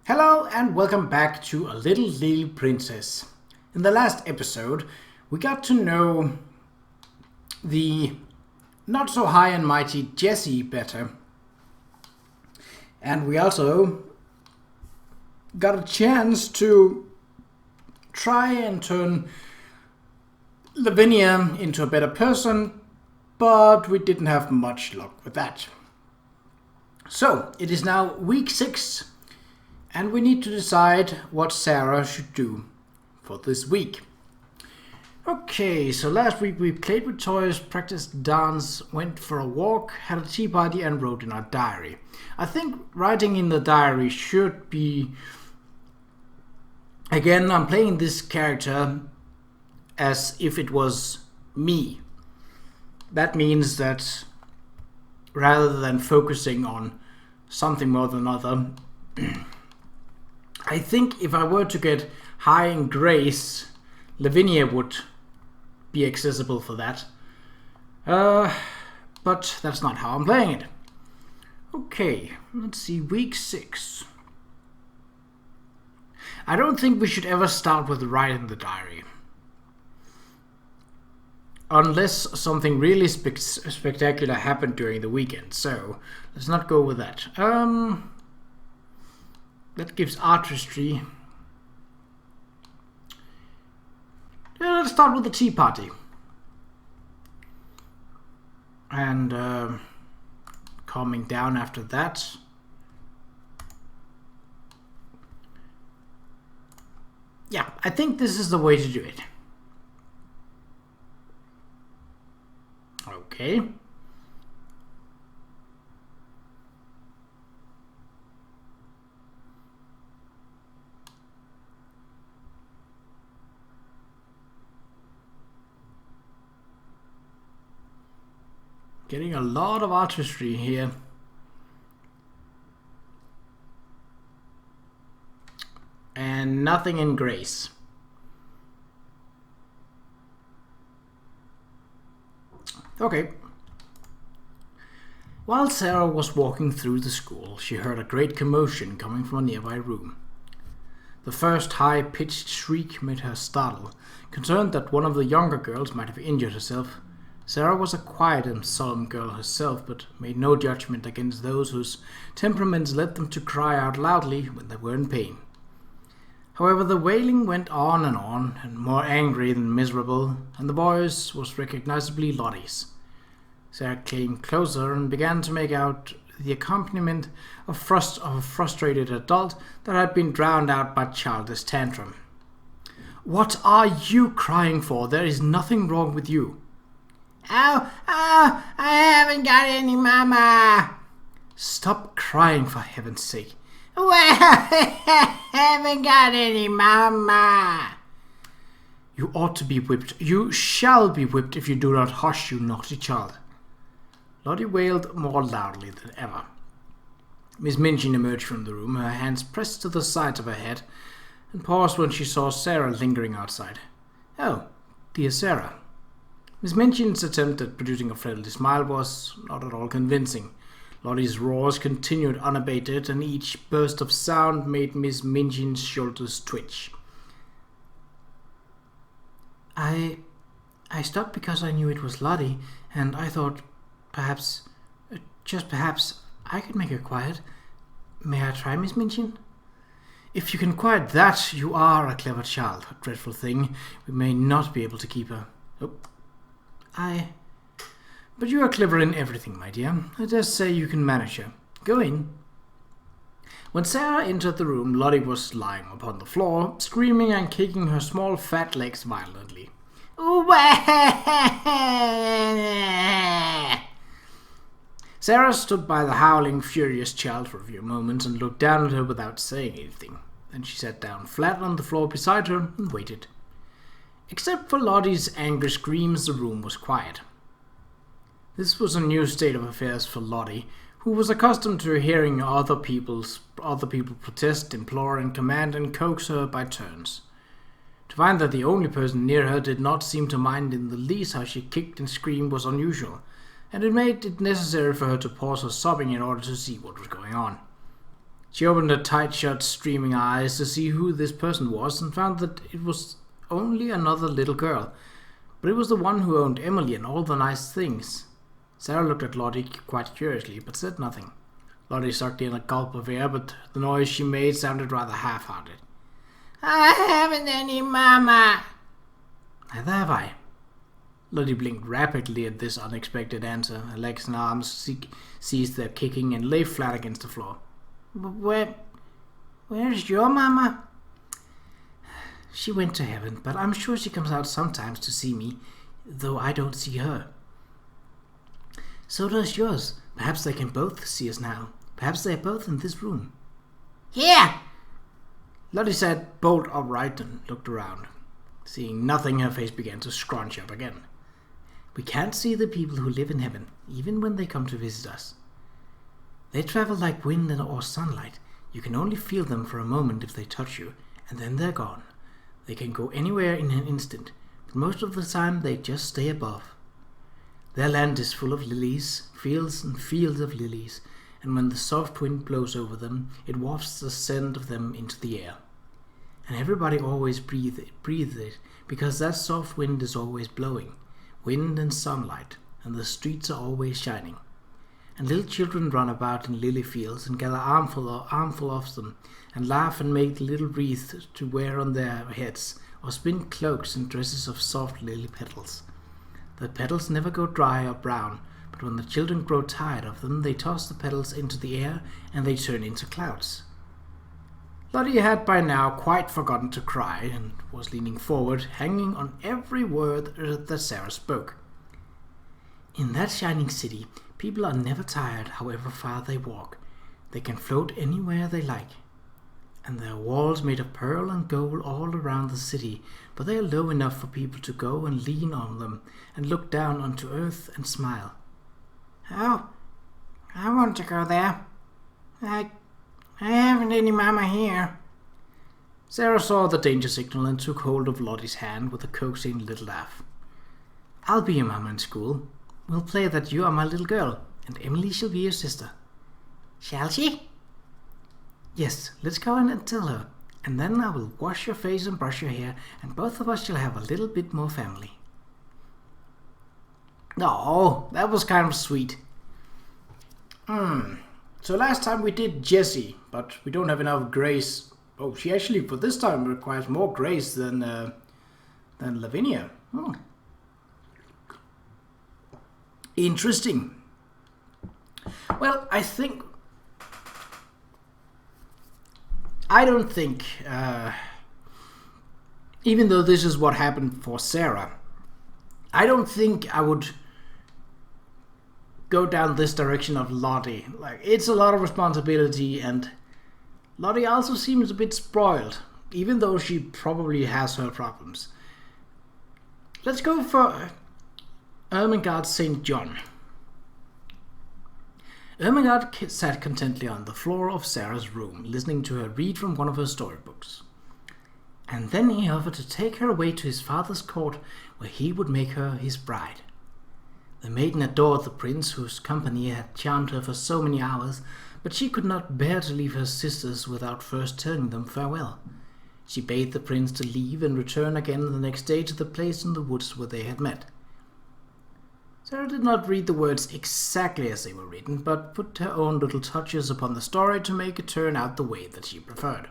Hello and welcome back to A Little Princess. In the last episode, we got to know the not so high and mighty Jessie better. And we also got a chance to try and turn Lavinia into a better person, but we didn't have much luck with that. So, it is now week 6. And we need to decide what Sarah should do for this week. Okay, so last week we played with toys, practiced dance, went for a walk, had a tea party and wrote in our diary. I think writing in the diary should be... Again, I'm playing this character as if it was me. That means that rather than focusing on something more than other... I think if I were to get high in grace, Lavinia would be accessible for that. But that's not how I'm playing it. Okay, let's see, week 6. I don't think we should ever start with writing the diary. Unless something really spectacular happened during the weekend, so let's not go with that. That gives artistry. Yeah, let's start with the tea party. And calming down after that. Yeah, I think this is the way to do it. Okay. Getting a lot of artistry here. And nothing in grace. Okay. While Sarah was walking through the school, she heard a great commotion coming from a nearby room. The first high-pitched shriek made her startle, concerned that one of the younger girls might have injured herself. Sarah was a quiet and solemn girl herself, but made no judgment against those whose temperaments led them to cry out loudly when they were in pain. However, the wailing went on, and more angry than miserable, and the voice was recognizably Lottie's. Sarah came closer and began to make out the accompaniment of a frustrated adult that had been drowned out by childish tantrum. "What are you crying for? There is nothing wrong with you." "Oh, I haven't got any mama." "Stop crying, for heaven's sake." "Well, I haven't got any mama." "You ought to be whipped. You shall be whipped if you do not hush, you naughty child." Lottie wailed more loudly than ever. Miss Minchin emerged from the room, her hands pressed to the sides of her head, and paused when she saw Sarah lingering outside. "Oh, dear Sarah." Miss Minchin's attempt at producing a friendly smile was not at all convincing. Lottie's roars continued unabated, and each burst of sound made Miss Minchin's shoulders twitch. I stopped because I knew it was Lottie, and I thought perhaps, just perhaps, I could make her quiet. May I try, Miss Minchin?" "If you can quiet that, you are a clever child. A dreadful thing. We may not be able to keep her." "Oh. But you are clever in everything, my dear. I dare say you can manage her. Go in." When Sarah entered the room, Lottie was lying upon the floor, screaming and kicking her small fat legs violently. Sarah stood by the howling, furious child for a few moments and looked down at her without saying anything. Then she sat down flat on the floor beside her and waited. Except for Lottie's angry screams, the room was quiet. This was a new state of affairs for Lottie, who was accustomed to hearing other people protest, implore, and command and coax her by turns. To find that the only person near her did not seem to mind in the least how she kicked and screamed was unusual, and it made it necessary for her to pause her sobbing in order to see what was going on. She opened her tight-shut, streaming eyes to see who this person was and found that it was only another little girl. But it was the one who owned Emily and all the nice things. Sarah looked at Lottie quite curiously, but said nothing. Lottie sucked in a gulp of air, but the noise she made sounded rather half-hearted. "I haven't any mama." "Neither have I." Lottie blinked rapidly at this unexpected answer. Her legs and arms ceased their kicking and lay flat against the floor. Where's your mama?" "She went to heaven, but I'm sure she comes out sometimes to see me, though I don't see her." "So does yours. Perhaps they can both see us now. Perhaps they're both in this room." "Here!" Lottie sat bolt upright and looked around. Seeing nothing, her face began to scrunch up again. "We can't see the people who live in heaven, even when they come to visit us. They travel like wind or sunlight. You can only feel them for a moment if they touch you, and then they're gone. They can go anywhere in an instant, but most of the time they just stay above. Their land is full of lilies, fields and fields of lilies, and when the soft wind blows over them, it wafts the scent of them into the air. And everybody always breathes it, because that soft wind is always blowing, wind and sunlight, and the streets are always shining. And little children run about in lily fields and gather armful of them, and laugh and make little wreaths to wear on their heads, or spin cloaks and dresses of soft lily petals. The petals never go dry or brown, but when the children grow tired of them, they toss the petals into the air and they turn into clouds." Lottie had by now quite forgotten to cry and was leaning forward, hanging on every word that Sarah spoke. "In that shining city, people are never tired however far they walk. They can float anywhere they like. And there are walls made of pearl and gold all around the city, but they are low enough for people to go and lean on them and look down onto earth and smile." "Oh, I want to go there. I haven't any mama here." Sarah saw the danger signal and took hold of Lottie's hand with a coaxing little laugh. "I'll be your mama in school. We'll play that you are my little girl, and Emily shall be your sister." "Shall she?" "Yes, let's go in and tell her, and then I will wash your face and brush your hair, and both of us shall have a little bit more family." Oh, that was kind of sweet. So last time we did Jessie, but we don't have enough grace. Oh, she actually, for this time, requires more grace than Lavinia. Interesting. Well, I don't think, even though this is what happened for Sarah, I don't think I would go down this direction of Lottie. Like, it's a lot of responsibility, and Lottie also seems a bit spoiled, even though she probably has her problems. Let's go for Ermengarde St. John. Ermengarde sat contentedly on the floor of Sarah's room, listening to her read from one of her storybooks. And then he offered to take her away to his father's court, where he would make her his bride. The maiden adored the prince, whose company had charmed her for so many hours, but she could not bear to leave her sisters without first telling them farewell. She bade the prince to leave and return again the next day to the place in the woods where they had met. Sarah did not read the words exactly as they were written, but put her own little touches upon the story to make it turn out the way that she preferred.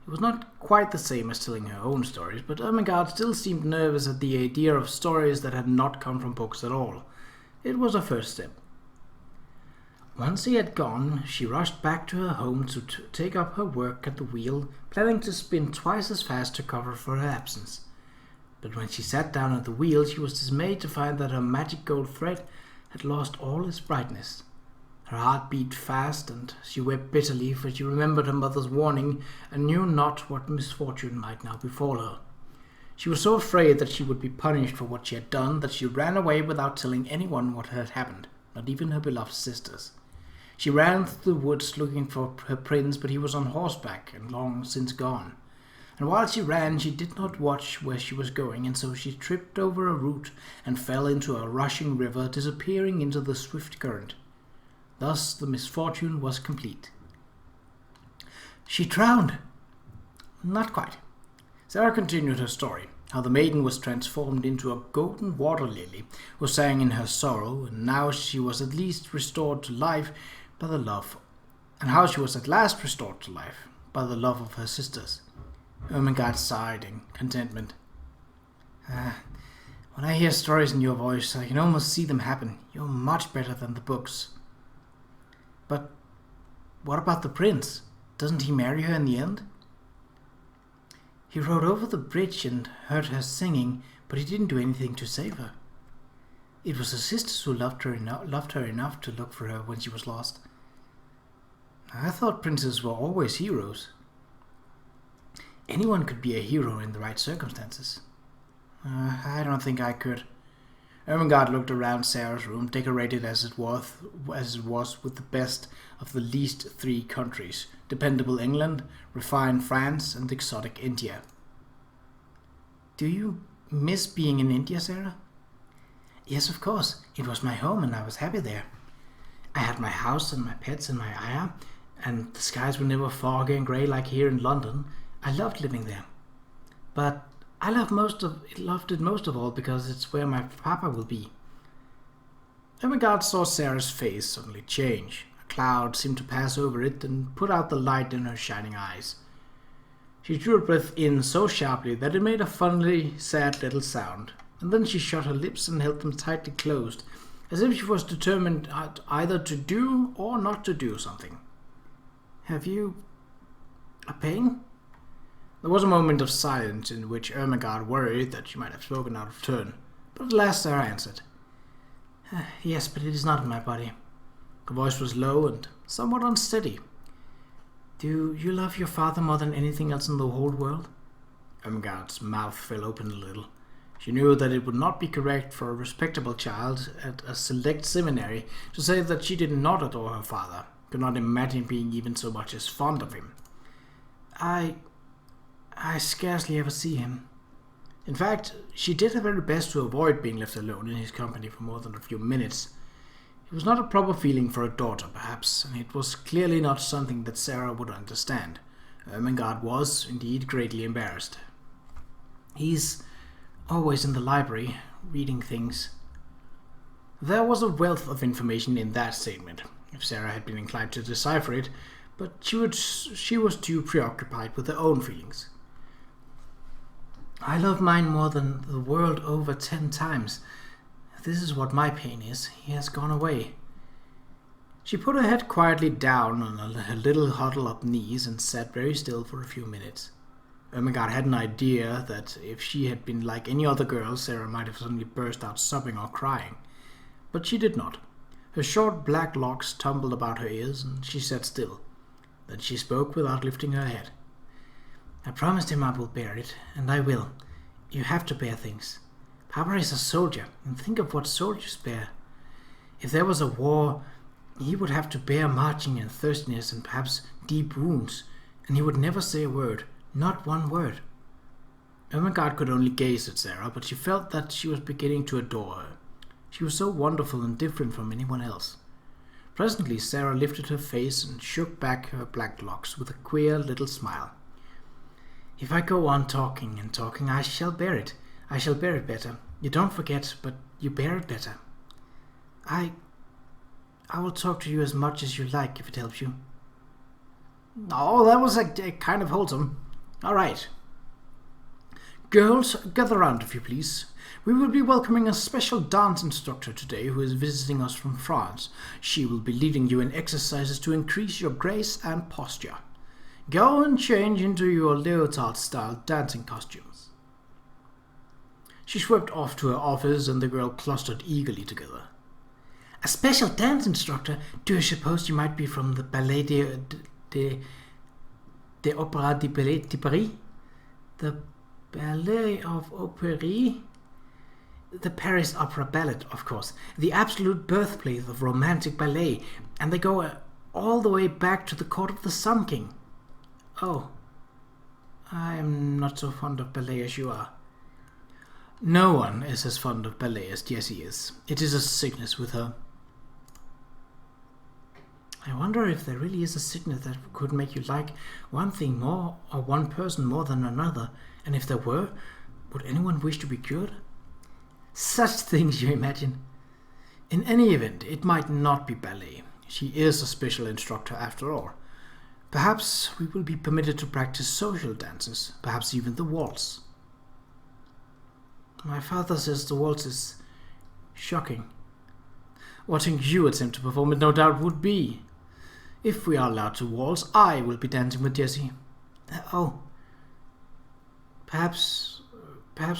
It was not quite the same as telling her own stories, but Ermengarde still seemed nervous at the idea of stories that had not come from books at all. It was a first step. Once he had gone, she rushed back to her home to take up her work at the wheel, planning to spin twice as fast to cover for her absence. But when she sat down at the wheel, she was dismayed to find that her magic gold thread had lost all its brightness. Her heart beat fast, and she wept bitterly, for she remembered her mother's warning and knew not what misfortune might now befall her. She was so afraid that she would be punished for what she had done that she ran away without telling anyone what had happened, not even her beloved sisters. She ran through the woods looking for her prince, but he was on horseback and long since gone. And while she ran, she did not watch where she was going, and so she tripped over a root and fell into a rushing river, disappearing into the swift current. Thus the misfortune was complete. She drowned. Not quite. Sarah continued her story, how the maiden was transformed into a golden water lily who sang in her sorrow, and now she was at least restored to life by the love, and how she was at last restored to life by the love of her sisters. Ermengarde sighed in contentment. When I hear stories in your voice, I can almost see them happen. You're much better than the books. But what about the prince? Doesn't he marry her in the end? He rode over the bridge and heard her singing, but he didn't do anything to save her. It was her sisters who loved her enough to look for her when she was lost. I thought princes were always heroes. Anyone could be a hero in the right circumstances. I don't think I could. Ermengarde looked around Sarah's room, decorated as it was with the best of the least three countries: dependable England, refined France, and exotic India. Do you miss being in India, Sarah? Yes, of course. It was my home and I was happy there. I had my house and my pets and my ayah, and the skies were never foggy and grey like here in London. I loved living there. But I loved it most of all because it's where my papa will be. Ermengarde saw Sarah's face suddenly change. A cloud seemed to pass over it and put out the light in her shining eyes. She drew a breath in so sharply that it made a funnily sad little sound, and then she shut her lips and held them tightly closed, as if she was determined either to do or not to do something. Have you a pain? There was a moment of silence in which Ermengarde worried that she might have spoken out of turn, but at last Sarah answered. Yes, but it is not in my body. Her voice was low and somewhat unsteady. Do you love your father more than anything else in the whole world? Ermengarde's mouth fell open a little. She knew that it would not be correct for a respectable child at a select seminary to say that she did not adore her father, could not imagine being even so much as fond of him. I scarcely ever see him. In fact, she did her very best to avoid being left alone in his company for more than a few minutes. It was not a proper feeling for a daughter, perhaps, and it was clearly not something that Sarah would understand. Ermengarde was, indeed, greatly embarrassed. He's always in the library, reading things. There was a wealth of information in that statement, if Sarah had been inclined to decipher it, but she was too preoccupied with her own feelings. I love mine more than the world over 10 times. This is what my pain is. He has gone away. She put her head quietly down on her little huddled-up knees and sat very still for a few minutes. Ermengarde had an idea that if she had been like any other girl, Sarah might have suddenly burst out sobbing or crying. But she did not. Her short black locks tumbled about her ears, and she sat still. Then she spoke without lifting her head. I promised him I will bear it, and I will. You have to bear things. Papa is a soldier, and think of what soldiers bear. If there was a war, he would have to bear marching and thirstiness and perhaps deep wounds, and he would never say a word, not one word. Ermengarde could only gaze at Sarah, but she felt that she was beginning to adore her. She was so wonderful and different from anyone else. Presently Sarah lifted her face and shook back her black locks with a queer little smile. If I go on talking and talking, I shall bear it. I shall bear it better. You don't forget, but you bear it better. I will talk to you as much as you like, if it helps you. Oh, that was a kind of wholesome. All right. Girls, gather round, if you please. We will be welcoming a special dance instructor today who is visiting us from France. She will be leading you in exercises to increase your grace and posture. Go and change into your leotard-style dancing costumes. She swept off to her office, and the girl clustered eagerly together. A special dance instructor? Do you suppose you might be from the Ballet de Opéra de Paris? The Ballet of Opéry? The Paris Opera Ballet, of course. The absolute birthplace of romantic ballet, and they go all the way back to the court of the Sun King. Oh, I am not so fond of ballet as you are. No one is as fond of ballet as Jessie is. It is a sickness with her. I wonder if there really is a sickness that could make you like one thing more or one person more than another, and if there were, would anyone wish to be cured? Such things you imagine. In any event, it might not be ballet. She is a special instructor after all. Perhaps we will be permitted to practice social dances, perhaps even the waltz. My father says the waltz is shocking. Watching you attempt to perform it no doubt would be. If we are allowed to waltz, I will be dancing with Jessie. Oh. Perhaps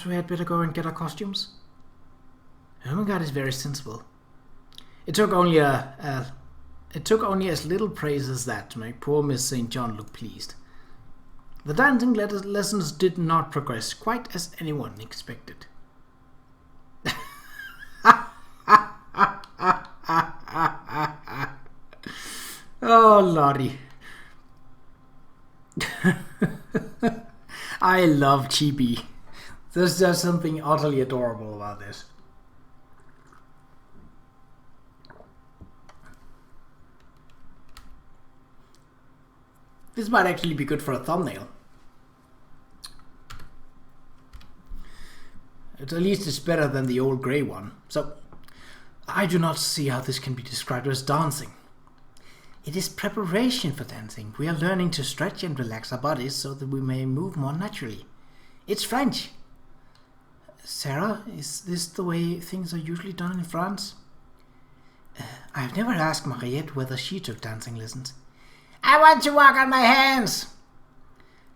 we had better go and get our costumes? Ermengarde is very sensible. It took only as little praise as that to make poor Miss St. John look pleased. The dancing lessons did not progress quite as anyone expected. Oh, Lottie. I love Chibi. There's just something utterly adorable about this. This might actually be good for a thumbnail. At least it's better than the old grey one. So, I do not see how this can be described as dancing. It is preparation for dancing. We are learning to stretch and relax our bodies so that we may move more naturally. It's French. Sarah, is this the way things are usually done in France? I have never asked Mariette whether she took dancing lessons. I want to walk on my hands!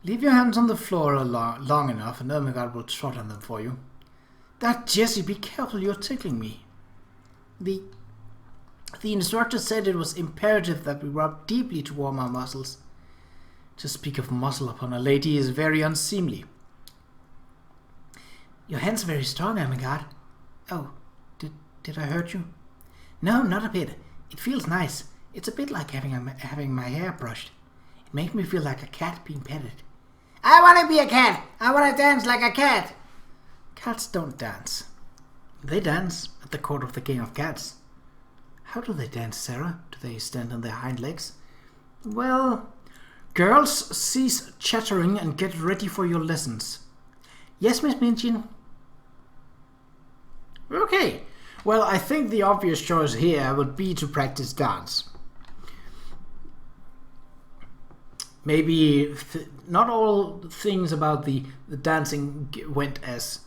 Leave your hands on the floor long enough and Ermengarde will trot on them for you. That, Jessie, be careful, you're tickling me. The instructor said it was imperative that we rub deeply to warm our muscles. To speak of muscle upon a lady is very unseemly. Your hands are very strong, Ermengarde. Oh, did I hurt you? No, not a bit. It feels nice. It's a bit like having my hair brushed. It makes me feel like a cat being petted. I want to be a cat! I want to dance like a cat! Cats don't dance. They dance at the court of the King of Cats. How do they dance, Sarah? Do they stand on their hind legs? Well, girls, cease chattering and get ready for your lessons. Yes, Miss Minchin? Okay. Well, I think the obvious choice here would be to practice dance. Maybe not all things about the dancing went as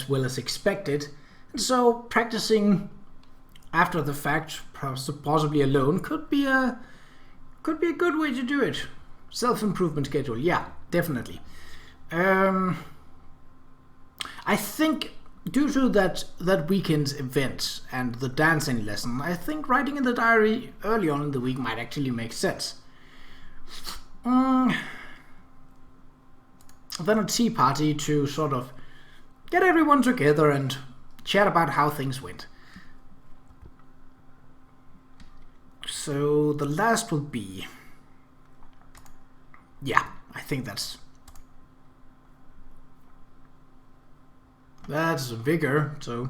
well as expected, and so practicing after the fact, possibly alone, could be a good way to do it. Self-improvement schedule, yeah, definitely. I think due to that weekend's event and the dancing lesson, I think writing in the diary early on in the week might actually make sense. Then a tea party to sort of get everyone together and chat about how things went. So the last will be... yeah, I think that's vigor, so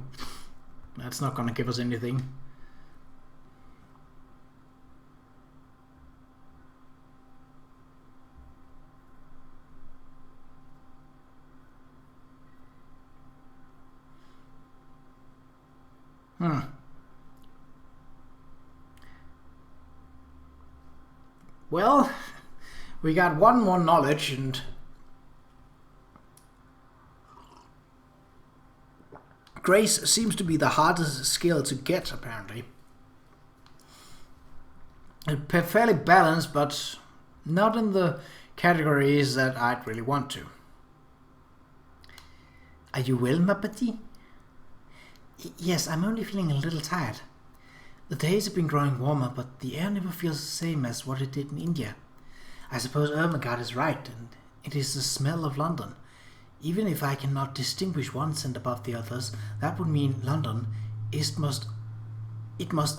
that's not gonna give us anything. Well, we got one more knowledge, and grace seems to be the hardest skill to get, apparently. It's fairly balanced, but not in the categories that I'd really want to. Are you well, ma petite? Yes, I'm only feeling a little tired. The days have been growing warmer, but the air never feels the same as what it did in India. I suppose Ermengarde is right, and it is the smell of London. Even if I cannot distinguish one scent above the others, that would mean London must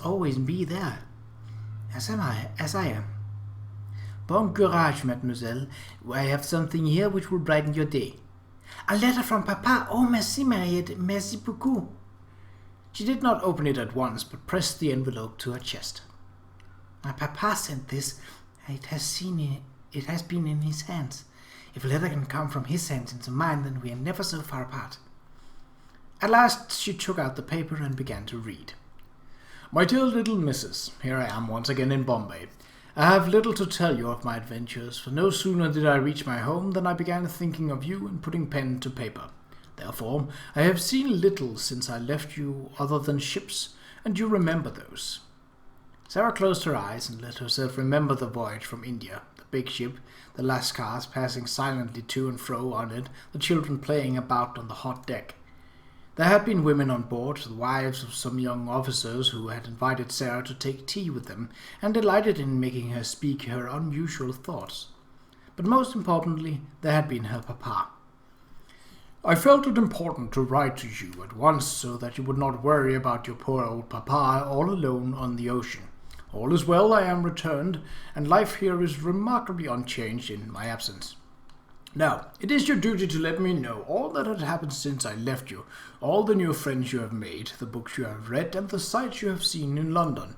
always be there. As I am. Bon courage, mademoiselle. I have something here which will brighten your day. A letter from Papa. Oh, merci, Mariette. Merci beaucoup. She did not open it at once, but pressed the envelope to her chest. My papa sent this. It has been in his hands. If a letter can come from his hands into mine, then we are never so far apart." At last she took out the paper and began to read. "My dear little missus, here I am once again in Bombay. I have little to tell you of my adventures, for no sooner did I reach my home than I began thinking of you and putting pen to paper. Therefore, I have seen little since I left you other than ships, and you remember those." Sarah closed her eyes and let herself remember the voyage from India, the big ship, the lascars passing silently to and fro on it, the children playing about on the hot deck. There had been women on board, the wives of some young officers who had invited Sarah to take tea with them, and delighted in making her speak her unusual thoughts. But most importantly, there had been her papa. "I felt it important to write to you at once so that you would not worry about your poor old papa all alone on the ocean. All is well, I am returned, and life here is remarkably unchanged in my absence. Now, it is your duty to let me know all that had happened since I left you, all the new friends you have made, the books you have read, and the sights you have seen in London.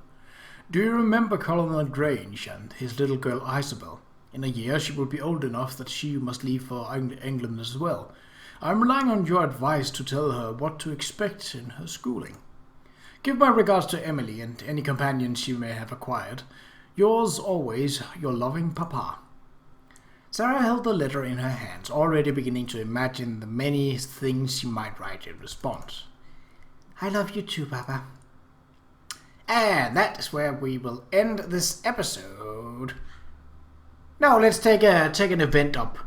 Do you remember Colonel Grange and his little girl Isabel? In a year she will be old enough that she must leave for England as well. I am relying on your advice to tell her what to expect in her schooling. Give my regards to Emily and any companions she may have acquired. Yours always, your loving papa." Sarah held the letter in her hands, already beginning to imagine the many things she might write in response. "I love you too, Papa." And that is where we will end this episode. Now let's take an event up.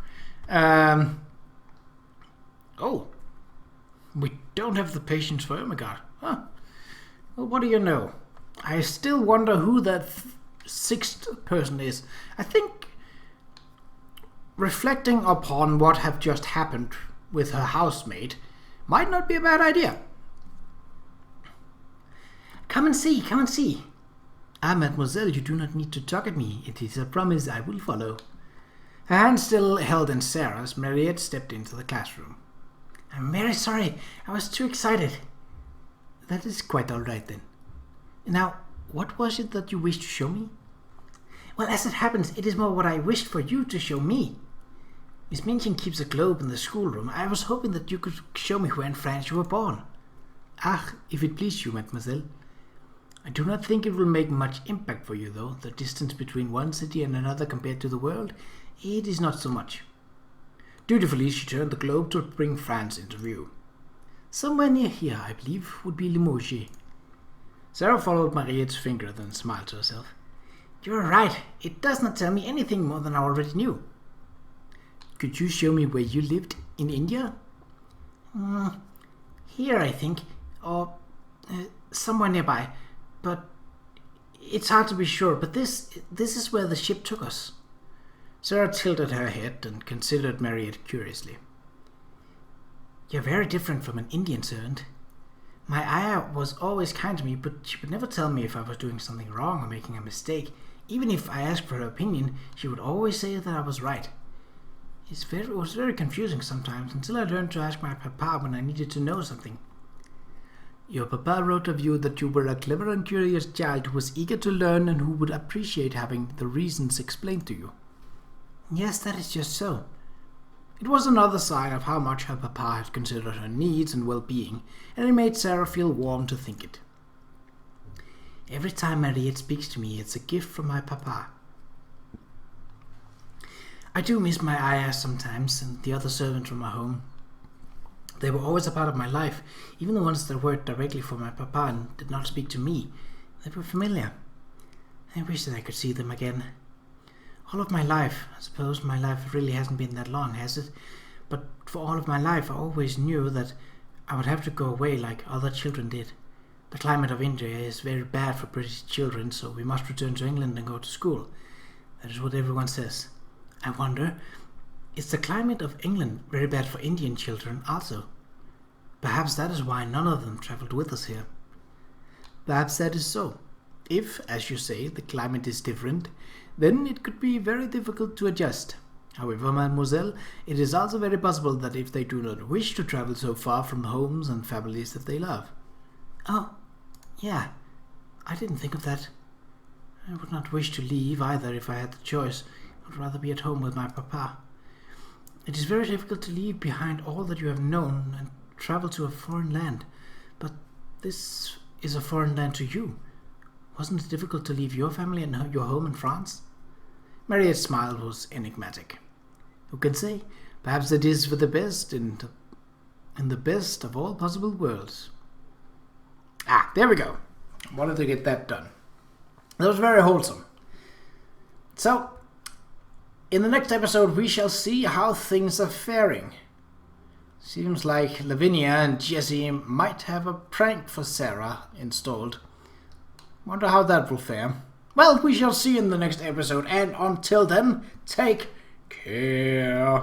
We don't have the patience for Omega. Huh. Well, what do you know? I still wonder who that sixth person is. I think reflecting upon what have just happened with her housemate might not be a bad idea. Come and see, come and see. Ah, mademoiselle, you do not need to talk at me. It is a promise I will follow. Her hand still held in Sarah's, Mariette stepped into the classroom. I'm very sorry. I was too excited. That is quite all right then. Now, what was it that you wished to show me? Well, as it happens, it is more what I wished for you to show me. Miss Minchin keeps a globe in the schoolroom. I was hoping that you could show me where in France you were born. Ah, if it please you, mademoiselle. I do not think it will make much impact for you, though. The distance between one city and another compared to the world, it is not so much. Dutifully, she turned the globe to bring France into view. Somewhere near here, I believe, would be Limoges. Sarah followed Mariette's finger, then smiled to herself. You are right. It does not tell me anything more than I already knew. Could you show me where you lived in India? Here, I think, or somewhere nearby. But it's hard to be sure. But this is where the ship took us. Sarah tilted her head and considered Mariette curiously. You're very different from an Indian servant. My ayah was always kind to me, but she would never tell me if I was doing something wrong or making a mistake. Even if I asked for her opinion, she would always say that I was right. It was very confusing sometimes, until I learned to ask my papa when I needed to know something. Your papa wrote of you that you were a clever and curious child who was eager to learn and who would appreciate having the reasons explained to you. Yes, that is just so. It was another sign of how much her papa had considered her needs and well-being, and it made Sarah feel warm to think it. Every time Mariette speaks to me, it's a gift from my papa. I do miss my ayah sometimes, and the other servants from my home. They were always a part of my life, even the ones that worked directly for my papa and did not speak to me. They were familiar. I wish that I could see them again. All of my life, I suppose my life really hasn't been that long, has it? But for all of my life I always knew that I would have to go away like other children did. The climate of India is very bad for British children, so we must return to England and go to school. That is what everyone says. I wonder, is the climate of England very bad for Indian children also? Perhaps that is why none of them travelled with us here. Perhaps that is so. If, as you say, the climate is different, then it could be very difficult to adjust. However, mademoiselle, it is also very possible that if they do not wish to travel so far from homes and families that they love. Oh, yeah. I didn't think of that. I would not wish to leave either if I had the choice. I would rather be at home with my papa. It is very difficult to leave behind all that you have known and travel to a foreign land. But this is a foreign land to you. Wasn't it difficult to leave your family and your home in France? Mariette's smile was enigmatic. Who can say? Perhaps it is for the best in the best of all possible worlds. There we go. Wanted to get that done. That was very wholesome. So, in the next episode, we shall see how things are faring. Seems like Lavinia and Jessie might have a prank for Sarah installed. Wonder how that will fare. Well, we shall see in the next episode, and until then, take care.